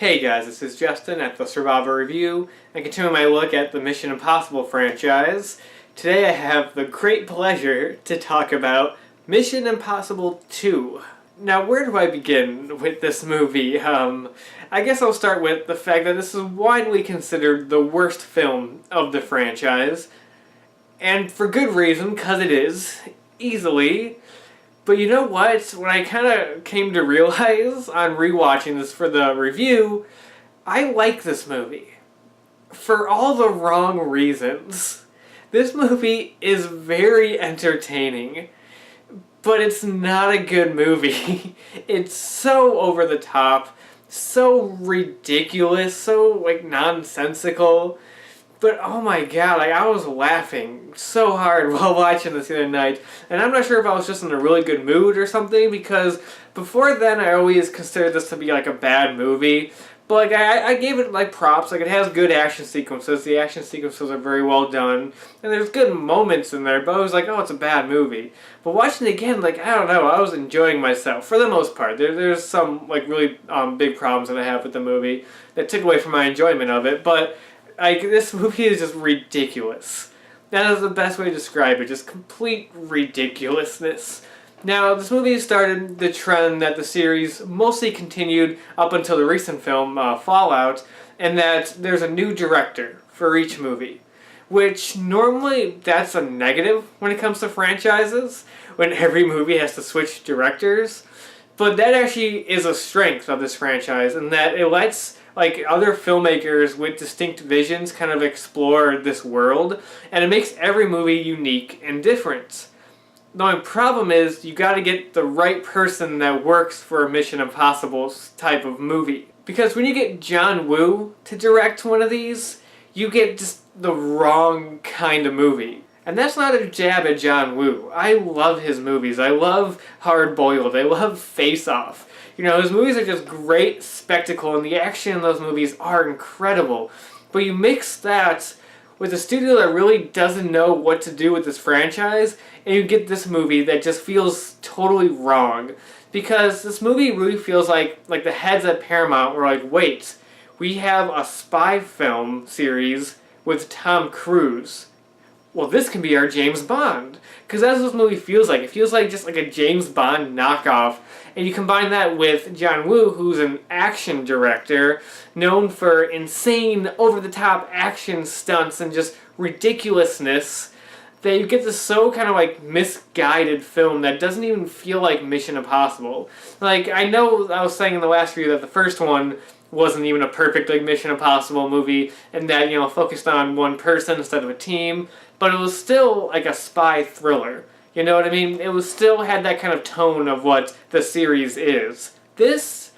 Hey guys, this is Justin at the Survivor Review, and continuing my look at the Mission Impossible franchise. Today I have the great pleasure to talk about Mission Impossible 2. Now, where do I begin with this movie? I guess I'll start with the fact that this is widely considered the worst film of the franchise, and for good reason, because it is, easily. But you know what? When I kind of came to realize on rewatching this for the review, I like this movie. For all the wrong reasons. This movie is very entertaining, but it's not a good movie. It's so over the top, so ridiculous, so nonsensical. But oh my god, I was laughing so hard while watching this the other night. And I'm not sure if I was just in a really good mood or something, because before then I always considered this to be a bad movie. But I gave it props. It has good action sequences. The action sequences are very well done. And there's good moments in there, but I was like, oh, it's a bad movie. But watching it again, I don't know, I was enjoying myself for the most part. There's some really big problems that I have with the movie that took away from my enjoyment of it. But this movie is just ridiculous. That is the best way to describe it, just complete ridiculousness. Now, this movie started the trend that the series mostly continued up until the recent film, Fallout, and that there's a new director for each movie. Which, normally, that's a negative when it comes to franchises, when every movie has to switch directors. But that actually is a strength of this franchise, in that it lets other filmmakers with distinct visions kind of explore this world, and it makes every movie unique and different. The only problem is you gotta get the right person that works for a Mission Impossible type of movie. Because when you get John Woo to direct one of these, you get just the wrong kind of movie. And that's not a jab at John Woo. I love his movies. I love Hard Boiled. I love Face Off. His movies are just great spectacle, and the action in those movies are incredible. But you mix that with a studio that really doesn't know what to do with this franchise, and you get this movie that just feels totally wrong. Because this movie really feels like the heads at Paramount were like, wait, we have a spy film series with Tom Cruise. Well, this can be our James Bond. Because that's what this movie feels like. It feels like just a James Bond knockoff. And you combine that with John Woo, who's an action director, known for insane, over-the-top action stunts and just ridiculousness, that you get this so kind of misguided film that doesn't even feel like Mission Impossible. I know I was saying in the last review that the first one wasn't even a perfect Mission Impossible movie, and that, focused on one person instead of a team, but it was still a spy thriller. You know what I mean? It was still had that kind of tone of what the series is. This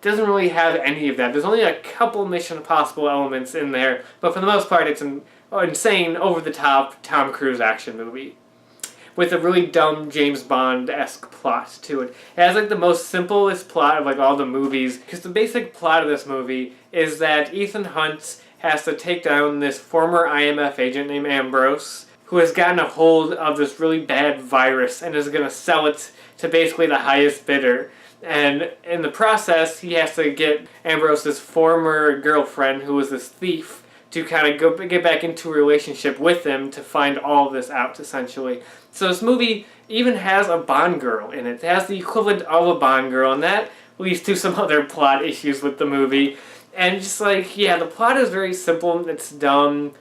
doesn't really have any of that. There's only a couple Mission Impossible elements in there, but for the most part it's an insane, over-the-top Tom Cruise action movie with a really dumb James Bond-esque plot to it. It has the most simplest plot of all the movies, because the basic plot of this movie is that Ethan Hunt has to take down this former IMF agent named Ambrose, who has gotten a hold of this really bad virus and is going to sell it to basically the highest bidder. And in the process, he has to get Ambrose's former girlfriend, who was this thief, to kind of get back into a relationship with him to find all of this out, essentially. So this movie even has a Bond girl in it. It has the equivalent of a Bond girl, and that leads to some other plot issues with the movie. And just the plot is very simple, it's dumb,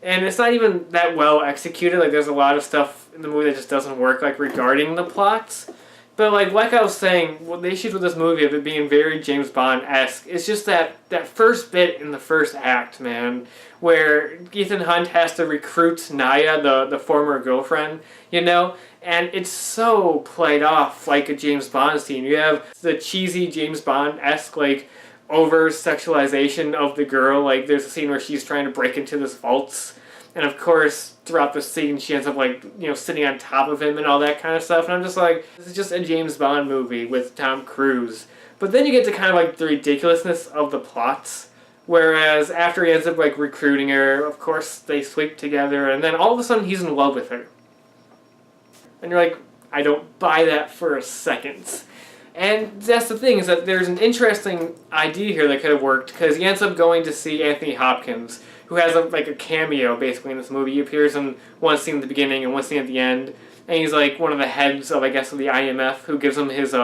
and it's not even that well executed. There's a lot of stuff in the movie that just doesn't work, regarding the plots. But like I was saying, the issues with this movie of it being very James Bond-esque is just that first bit in the first act, man, where Ethan Hunt has to recruit Naya, the former girlfriend, and it's so played off like a James Bond scene. You have the cheesy James Bond-esque, over-sexualization of the girl. There's a scene where she's trying to break into this vault, and of course, throughout the scene, she ends up sitting on top of him and all that kind of stuff. And I'm just this is just a James Bond movie with Tom Cruise. But then you get to kind of the ridiculousness of the plots. Whereas after he ends up recruiting her, of course they sleep together, and then all of a sudden he's in love with her. And you're I don't buy that for a second. And that's the thing, is that there's an interesting idea here that could have worked, because he ends up going to see Anthony Hopkins, who has a cameo basically in this movie. He appears in one scene at the beginning and one scene at the end, and he's like one of the heads of, I guess, of the IMF, who gives him his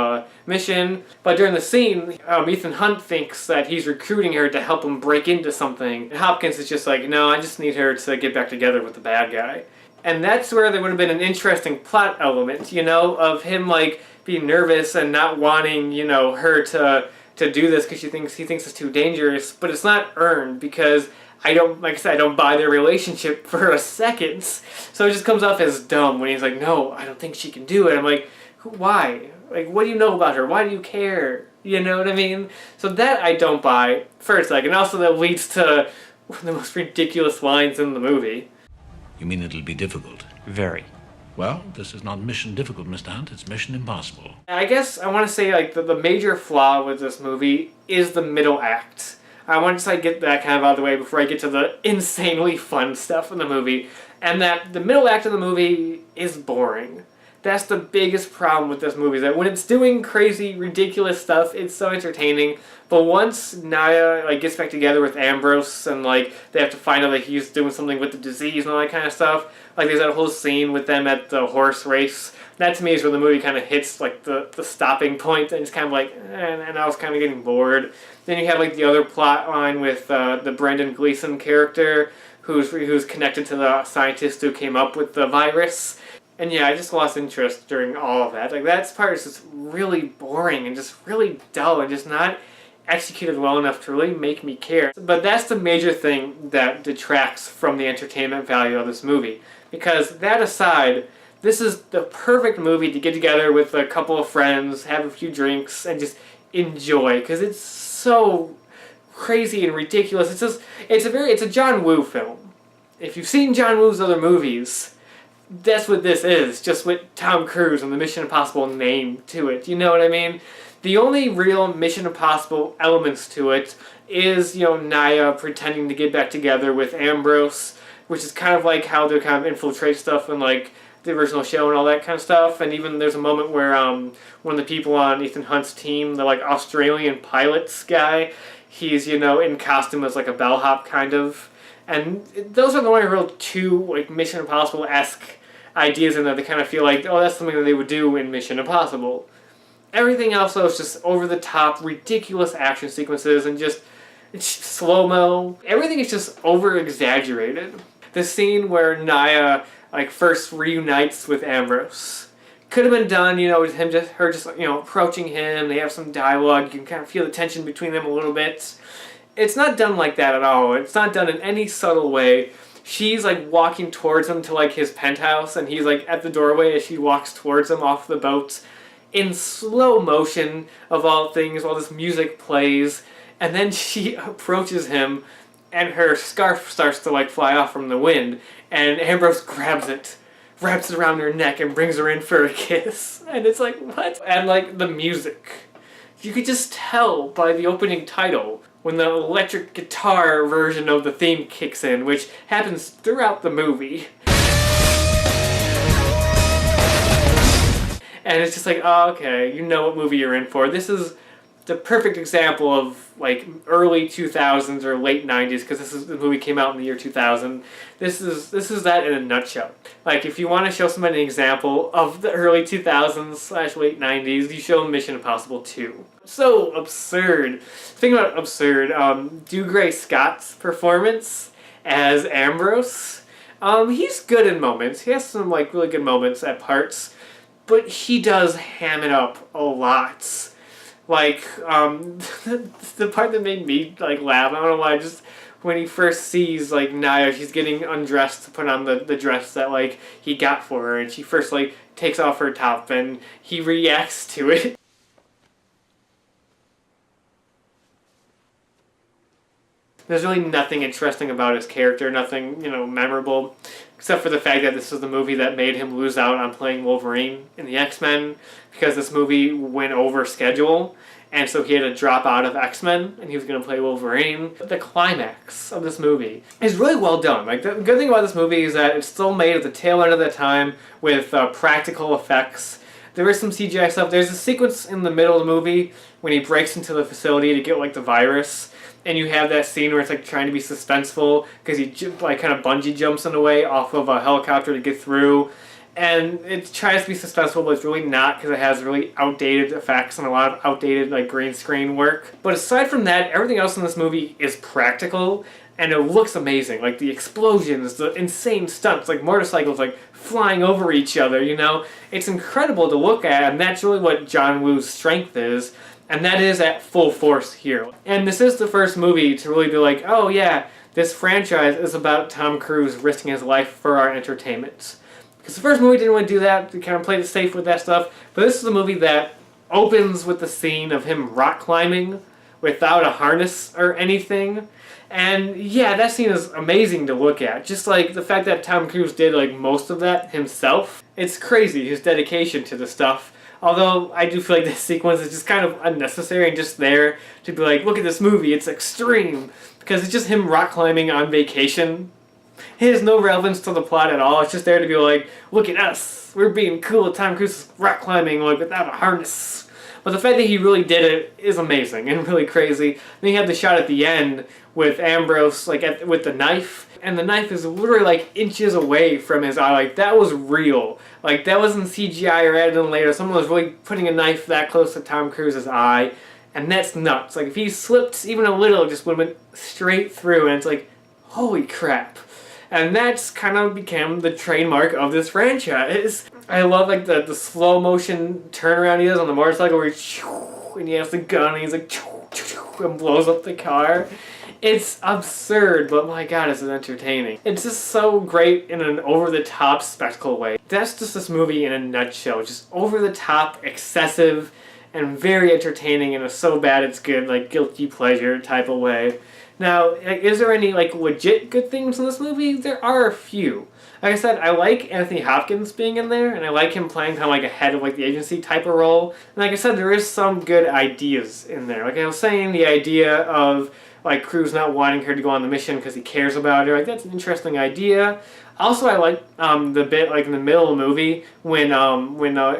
mission. But during the scene, Ethan Hunt thinks that he's recruiting her to help him break into something. And Hopkins is just like, no, I just need her to get back together with the bad guy. And that's where there would have been an interesting plot element, of him, being nervous and not wanting, her to do this because he thinks it's too dangerous. But it's not earned, because I don't buy their relationship for a second. So it just comes off as dumb when he's like, no, I don't think she can do it. I'm like, why? What do you know about her? Why do you care? You know what I mean? So that I don't buy for a second. Also, that leads to one of the most ridiculous lines in the movie. You mean it'll be difficult? Very. Well, this is not mission difficult, Mr. Hunt. It's mission impossible. I guess I want to say, the major flaw with this movie is the middle act. I want to get that kind of out of the way before I get to the insanely fun stuff in the movie. And that the middle act of the movie is boring. That's the biggest problem with this movie, is that when it's doing crazy, ridiculous stuff, it's so entertaining. But once Naya gets back together with Ambrose, and they have to find out that he's doing something with the disease and all that kind of stuff, there's that whole scene with them at the horse race. That to me is where the movie kind of hits the stopping point, and it's kind of and I was kind of getting bored. Then you have the other plot line with the Brendan Gleeson character, who's connected to the scientist who came up with the virus. And yeah, I just lost interest during all of that. That part is just really boring and just really dull and just not executed well enough to really make me care. But that's the major thing that detracts from the entertainment value of this movie. Because that aside, this is the perfect movie to get together with a couple of friends, have a few drinks, and just enjoy. Because it's so crazy and ridiculous. It's a John Woo film. If you've seen John Woo's other movies, that's what this is, just with Tom Cruise and the Mission Impossible name to it. You know what I mean? The only real Mission Impossible elements to it is, Naya pretending to get back together with Ambrose, which is kind of how they kind of infiltrate stuff in, the original show and all that kind of stuff. And even there's a moment where one of the people on Ethan Hunt's team, the Australian pilots guy, he's, in costume as a bellhop kind of. And those are the only real two Mission Impossible-esque ideas in there that kind of feel that's something that they would do in Mission Impossible. Everything else though is just over-the-top, ridiculous action sequences and it's slow-mo. Everything is just over-exaggerated. The scene where Naya first reunites with Ambrose could have been done, with her just approaching him. They have some dialogue. You can kind of feel the tension between them a little bit. It's not done like that at all. It's not done in any subtle way. She's walking towards him to his penthouse, and he's at the doorway as she walks towards him off the boat in slow motion of all things while this music plays. And then she approaches him, and her scarf starts to fly off from the wind, and Ambrose grabs it, wraps it around her neck, and brings her in for a kiss. And it's what? And the music. You could just tell by the opening title when the electric guitar version of the theme kicks in, which happens throughout the movie. And it's just oh, okay, you know what movie you're in for. This is the perfect example of early 2000s or late 90s, because the movie came out in the year 2000. This is that in a nutshell. If you want to show somebody an example of the early 2000s / late 90s, you show them Mission Impossible 2. So absurd. Think about absurd. Dougray Scott's performance as Ambrose. He's good in moments. He has some really good moments at parts, but he does ham it up a lot. The part that made me laugh, I don't know why, just when he first sees Naya, she's getting undressed to put on the dress that he got for her, and she first takes off her top, and he reacts to it. There's really nothing interesting about his character, nothing, memorable, except for the fact that this was the movie that made him lose out on playing Wolverine in the X-Men, because this movie went over schedule, and so he had to drop out of X-Men, and he was going to play Wolverine. The climax of this movie is really well done. The good thing about this movie is that it's still made at the tail end of the time with practical effects. There is some CGI stuff. There's a sequence in the middle of the movie when he breaks into the facility to get like the virus, and you have that scene where it's like trying to be suspenseful because he like kind of bungee jumps in a way off of a helicopter to get through. And it tries to be suspenseful, but it's really not because it has really outdated effects and a lot of outdated like green screen work. But aside from that, everything else in this movie is practical and it looks amazing. Like the explosions, the insane stunts, like motorcycles like flying over each other, you know? It's incredible to look at, and that's really what John Woo's strength is, and that is at full force here. And this is the first movie to really be like, oh yeah, this franchise is about Tom Cruise risking his life for our entertainment. Because the first movie didn't want to do that, they kind of played it safe with that stuff, but this is a movie that opens with the scene of him rock climbing without a harness or anything. And yeah, that scene is amazing to look at. Just like the fact that Tom Cruise did like most of that himself. It's crazy, his dedication to the stuff. Although I do feel like this sequence is just kind of unnecessary and just there to be like, look at this movie, it's extreme. Because it's just him rock climbing on vacation. It has no relevance to the plot at all. It's just there to be like, look at us, we're being cool. Tom Cruise is rock climbing like without a harness. But the fact that he really did it is amazing and really crazy. Then you have the shot at the end with Ambrose like with the knife, and the knife is literally like inches away from his eye. Like that was real. Like that wasn't CGI or added in later. Someone was really putting a knife that close to Tom Cruise's eye, and that's nuts. Like if he slipped even a little, it just would have went straight through, and it's like, holy crap. And that's kind of became the trademark of this franchise. I love like the slow motion turnaround he does on the motorcycle where and he has the gun and he's like and blows up the car. It's absurd, but my god, is it entertaining. It's just so great in an over-the-top spectacle way. That's just this movie in a nutshell. Just over-the-top, excessive, and very entertaining in a so bad it's good, like guilty pleasure type of way. Now, is there any like legit good things in this movie? There are a few. Like I said, I like Anthony Hopkins being in there, and I like him playing kind of like a head of like the agency type of role. And like I said, there is some good ideas in there. Like I was saying, the idea of like Cruise not wanting her to go on the mission because he cares about her, like that's an interesting idea. Also, I like the bit like in the middle of the movie when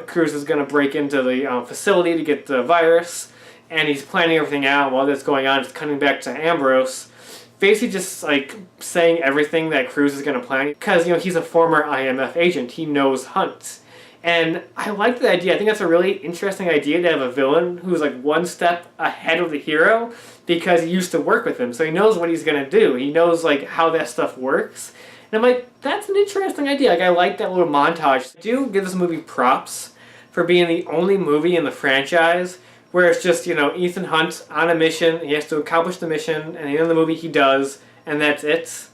Cruise is gonna break into the facility to get the virus. And he's planning everything out while that's going on. It's cutting back to Ambrose, basically just like saying everything that Cruise is going to plan. Because, you know, he's a former IMF agent. He knows Hunt. And I like the idea. I think that's a really interesting idea to have a villain who's like one step ahead of the hero because he used to work with him. So he knows what he's going to do. He knows like how that stuff works. And I'm like, that's an interesting idea. Like I like that little montage. I do give this movie props for being the only movie in the franchise where it's just, you know, Ethan Hunt on a mission, he has to accomplish the mission, and at the end of the movie he does, and that's it.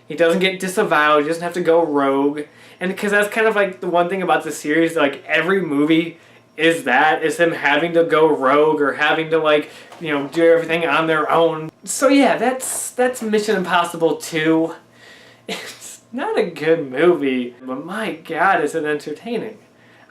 He doesn't get disavowed, he doesn't have to go rogue. And because that's kind of like the one thing about this series, like every movie is him having to go rogue or having to like, you know, do everything on their own. So yeah, that's Mission Impossible 2. It's not a good movie, but my god, is it entertaining.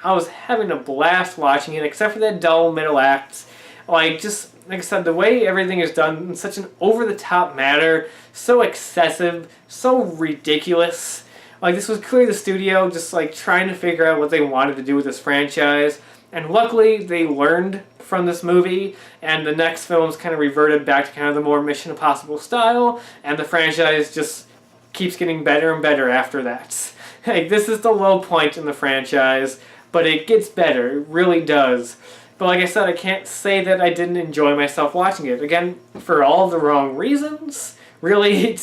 I was having a blast watching it, except for that dull middle act. Like, just, like I said, the way everything is done in such an over-the-top manner, so excessive, so ridiculous. Like, this was clearly the studio just, like, trying to figure out what they wanted to do with this franchise. And luckily, they learned from this movie, and the next films kind of reverted back to kind of the more Mission Impossible style, and the franchise just keeps getting better and better after that. Like, this is the low point in the franchise, but it gets better, it really does. But like I said, I can't say that I didn't enjoy myself watching it. Again, for all the wrong reasons. Really,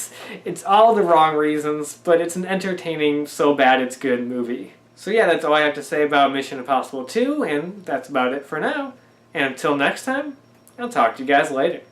it's all the wrong reasons, but it's an entertaining, so bad it's good movie. So yeah, that's all I have to say about Mission Impossible 2, and that's about it for now. And until next time, I'll talk to you guys later.